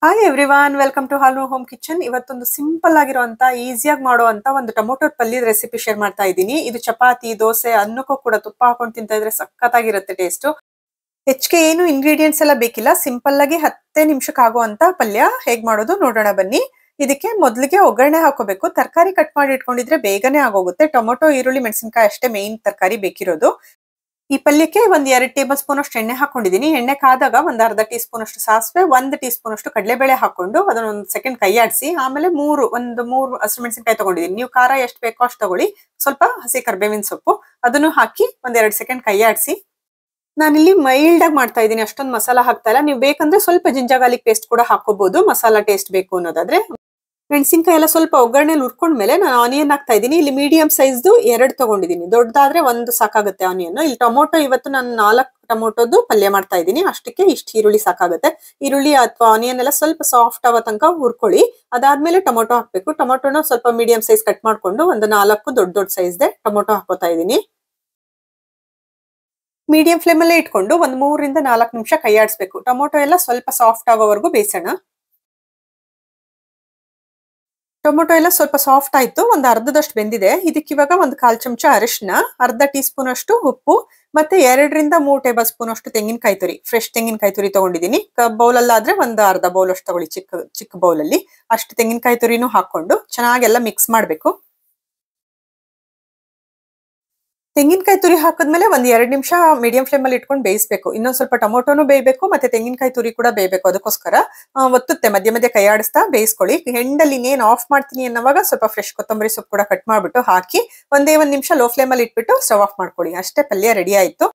Hi everyone, welcome to ಹಾಲು home kitchen. ಇವತ್ತೊಂದು simple ಆಗಿರುವಂತ ಈಸಿಯಾಗಿ ಮಾಡುವಂತ ಒಂದು ಟೊಮೊಟೊ ಪಲ್ಯದ ರೆಸಿಪಿ ಶೇರ್ ಮಾಡ್ತಾ ಇದ್ದೀನಿ. ಇದು ಚಪಾತಿ, ದೋಸೆ, ಅನ್ನಕ್ಕೂ ಕೂಡ ತುಪ್ಪ ಹಾಕೊಂಡು ತಿಂತಾ ಇದ್ರೆ ಸಖತ್ತಾಗಿರುತ್ತೆ ಟೇಸ್ಟ್. ಹೆಚ್ಚಿಗೆ ಏನು ಇಂಗ್ರೀಡಿಯೆಂಟ್ಸ್ ಎಲ್ಲ ಬೇಕಿಲ್ಲ, ಸಿಂಪಲ್ ಆಗಿ 10 ನಿಮಿಷಕ್ಕೆ ಆಗುವಂತ ಪಲ್ಯ ಹೇಗ್ ಮಾಡೋದು ನೋಡೋಣ ಬನ್ನಿ. ಇದಕ್ಕೆ ಮೊದಲಿಗೆ ಒಗ್ಗರಣೆ ಹಾಕೋಬೇಕು. ತರಕಾರಿ ಕಟ್ ಮಾಡಿ ಇಟ್ಕೊಂಡಿದ್ರೆ ಬೇಗನೆ ಆಗೋಗುತ್ತೆ. ಟೊಮೊಟೊ, ಈರುಳ್ಳಿ, ಮೆಣಸಿನಕಾಯಿ ಅಷ್ಟೇ ಮೇನ್ ತರಕಾರಿ ಬೇಕಿರೋದು. ಈ ಪಲ್ಯಕ್ಕೆ ಒಂದ್ 2 ಟೇಬಲ್ ಸ್ಪೂನ್ ಅಷ್ಟು ಎಣ್ಣೆ ಹಾಕೊಂಡಿದೀನಿ. ಎಣ್ಣೆ ಕಾದಾಗ ಒಂದ್ ಅರ್ಧ ಟೀ ಸ್ಪೂನ್ ಅಷ್ಟು ಸಾಸಿವೆ, 1 ಟೀ ಸ್ಪೂನ್ ಅಷ್ಟು ಕಡಲೆಬೇಳೆ ಹಾಕೊಂಡು ಅದನ್ನ ಒಂದ್ ಸೆಕೆಂಡ್ ಕೈ ಆಡಿಸಿ, ಆಮೇಲೆ ಮೂರು ಹಸಿರು ಮೆಣಸಿನಕಾಯಿ ತಗೊಂಡಿದೀನಿ. ನೀವು ಖಾರ ಎಷ್ಟು ಬೇಕೋ ಅಷ್ಟು ತಗೊಳ್ಳಿ. ಸ್ವಲ್ಪ ಹಸಿ ಕರ್ಬೇವಿನ ಸೊಪ್ಪು ಅದನ್ನು ಹಾಕಿ ಒಂದ್ 2 ಸೆಕೆಂಡ್ ಕೈ ಆಡಿಸಿ. ನಾನಿಲ್ಲಿ ಮೈಲ್ಡ್ ಆಗಿ ಮಾಡ್ತಾ ಇದ್ದೀನಿ, ಅಷ್ಟೊಂದು ಮಸಾಲ ಹಾಕ್ತಾ ಇಲ್ಲ. ನೀವು ಬೇಕಂದ್ರೆ ಸ್ವಲ್ಪ ಜಿಂಜರ್ ಗಾರ್ಲಿಕ್ ಪೇಸ್ಟ್ ಕೂಡ ಹಾಕೋಬಹುದು, ಮಸಾಲಾ ಟೇಸ್ಟ್ ಬೇಕು ಅನ್ನೋದಾದ್ರೆ. ಮೆಣಸಿನಕಾಯಿ ಎಲ್ಲ ಸ್ವಲ್ಪ ಒಗ್ಗರಣೆಲಿ ಹುರ್ಕೊಂಡ್ಮೇಲೆ ನಾನು ಆನಿಯನ್ ಹಾಕ್ತಾ ಇದ್ದೀನಿ. ಇಲ್ಲಿ ಮೀಡಿಯಂ ಸೈಜ್ದು 2 ತಗೊಂಡಿದ್ದೀನಿ, ದೊಡ್ಡದಾದ್ರೆ 1 ಸಾಕಾಗುತ್ತೆ ಆನಿಯನ್. ಇಲ್ಲಿ ಟೊಮೊಟೊ ಇವತ್ತು ನಾನು 4 ಟೊಮೊಟೊದು ಪಲ್ಯ ಮಾಡ್ತಾ ಇದ್ದೀನಿ, ಅಷ್ಟಕ್ಕೆ ಇಷ್ಟು ಈರುಳ್ಳಿ ಸಾಕಾಗುತ್ತೆ. ಈರುಳ್ಳಿ ಅಥವಾ ಆನಿಯನ್ ಎಲ್ಲ ಸ್ವಲ್ಪ ಸಾಫ್ಟ್ ಆಗೋ ತನಕ ಹುರ್ಕೊಳ್ಳಿ. ಅದಾದ್ಮೇಲೆ ಟೊಮೊಟೊ ಹಾಕ್ಬೇಕು. ಟೊಮೊಟೊನ ಸ್ವಲ್ಪ ಮೀಡಿಯಂ ಸೈಜ್ ಕಟ್ ಮಾಡ್ಕೊಂಡು ಒಂದು 4 ದೊಡ್ಡ ಸೈಜ್ದೆ ಟೊಮೊಟೊ ಹಾಕೋತಾ ಇದ್ದೀನಿ. ಮೀಡಿಯಂ ಫ್ಲೇಮ್ ಅಲ್ಲೇ ಇಟ್ಕೊಂಡು ಒಂದು 3 ರಿಂದ 4 ನಿಮಿಷ ಕೈ ಆಡಿಸ್ಬೇಕು. ಟೊಮೊಟೊ ಎಲ್ಲ ಸ್ವಲ್ಪ ಸಾಫ್ಟ್ ಆಗೋವರೆಗೂ ಬೇಯಿಸೋಣ. ಟೊಮೊಟೊ ಎಲ್ಲ ಸ್ವಲ್ಪ ಸಾಫ್ಟ್ ಆಯ್ತು, ಒಂದು ಅರ್ಧದಷ್ಟು ಬೆಂದಿದೆ. ಇದಕ್ಕೆ ಇವಾಗ ಒಂದು 1/4 ಚಮಚ ಅರಿಶಿನ, ಅರ್ಧ ಟೀ ಸ್ಪೂನ್ ಅಷ್ಟು ಉಪ್ಪು, ಮತ್ತೆ 2 ರಿಂದ 3 ಟೇಬಲ್ ಸ್ಪೂನ್ ಅಷ್ಟು ತೆಂಗಿನಕಾಯಿ ತುರಿ, ಫ್ರೆಶ್ ತೆಂಗಿನಕಾಯಿ ತುರಿ ತಗೊಂಡಿದ್ದೀನಿ. ಬೌಲಲ್ಲಾದ್ರೆ ಒಂದು ಅರ್ಧ ಬೌಲ್ ಅಷ್ಟು ತಗೊಳ್ಳಿ, ಚಿಕ್ಕ ಬೌಲಲ್ಲಿ. ಅಷ್ಟು ತೆಂಗಿನಕಾಯಿ ತುರಿನೂ ಹಾಕೊಂಡು ಚೆನ್ನಾಗೆಲ್ಲ ಮಿಕ್ಸ್ ಮಾಡಬೇಕು. ತೆಂಗಿನಕಾಯಿ ತುರಿ ಹಾಕಿದ್ಮೇಲೆ ಒಂದ್ 2 ನಿಮಿಷ ಮೀಡಿಯಂ ಫ್ಲೇಮ್ ಅಲ್ಲಿ ಇಟ್ಕೊಂಡು ಬೇಯಿಸಬೇಕು. ಇನ್ನೊಂದ್ ಸ್ವಲ್ಪ ಟೊಮೊಟೊನು ಬೇಯಬೇಕು, ಮತ್ತೆ ತೆಂಗಿನಕಾಯಿ ತುರಿ ಕೂಡ ಬೇಯಬೇಕು. ಅದಕ್ಕೋಸ್ಕರ ಒತ್ತುತ್ತೆ, ಮಧ್ಯೆ ಮಧ್ಯೆ ಕೈ ಆಡಿಸ್ತಾ ಬೇಯಿಸ್ಕೊಳ್ಳಿ. ಹೆಂಡಲ್ಲಿ ಇನ್ನೇನು ಆಫ್ ಮಾಡ್ತೀನಿ ಅನ್ನೋವಾಗ ಸ್ವಲ್ಪ ಫ್ರೆಶ್ ಕೊತ್ತಂಬರಿ ಸೊಪ್ಪು ಕೂಡ ಕಟ್ ಮಾಡ್ಬಿಟ್ಟು ಹಾಕಿ ಒಂದೇ 1 ನಿಮಿಷ ಲೋ ಫ್ಲೇಮ್ ಅಲ್ಲಿ ಇಟ್ಬಿಟ್ಟು ಸ್ಟವ್ ಆಫ್ ಮಾಡ್ಕೊಳ್ಳಿ. ಅಷ್ಟೇ, ಪಲ್ಯ ರೆಡಿ ಆಯ್ತು.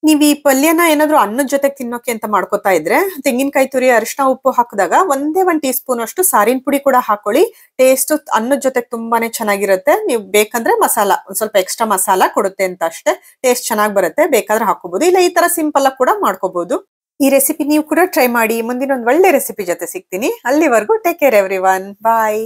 ನೀವ್ ಈ ಪಲ್ಯನ ಏನಾದ್ರು ಅನ್ನದ ಜೊತೆಗೆ ತಿನ್ನೋಕೆ ಅಂತ ಮಾಡ್ಕೋತಾ ಇದ್ರೆ ತೆಂಗಿನಕಾಯಿ ತುರಿ, ಅರಿಶಿನ, ಉಪ್ಪು ಹಾಕಿದಾಗ ಒಂದೇ 1 ಟೀ ಸ್ಪೂನ್ ಅಷ್ಟು ಸಾರಿನ ಪುಡಿ ಕೂಡ ಹಾಕೊಳ್ಳಿ. ಟೇಸ್ಟ್ ಅನ್ನದ ಜೊತೆಗೆ ತುಂಬಾನೇ ಚೆನ್ನಾಗಿರುತ್ತೆ. ನೀವು ಬೇಕಂದ್ರೆ ಮಸಾಲ ಒಂದ್ ಸ್ವಲ್ಪ ಎಕ್ಸ್ಟ್ರಾ ಮಸಾಲ ಕೊಡುತ್ತೆ ಅಂತ ಅಷ್ಟೇ, ಟೇಸ್ಟ್ ಚೆನ್ನಾಗಿ ಬರುತ್ತೆ. ಬೇಕಾದ್ರೆ ಹಾಕೋಬಹುದು, ಇಲ್ಲ ಈ ತರ ಸಿಂಪಲ್ ಆಗಿ ಕೂಡ ಮಾಡ್ಕೋಬಹುದು. ಈ ರೆಸಿಪಿ ನೀವು ಕೂಡ ಟ್ರೈ ಮಾಡಿ. ಮುಂದಿನ ಒಂದು ಒಳ್ಳೆ ರೆಸಿಪಿ ಜೊತೆ ಸಿಗ್ತೀನಿ. ಅಲ್ಲಿವರೆಗೂ ಟೇಕ್ ಕೇರ್ ಎವ್ರಿವನ್, ಬಾಯ್.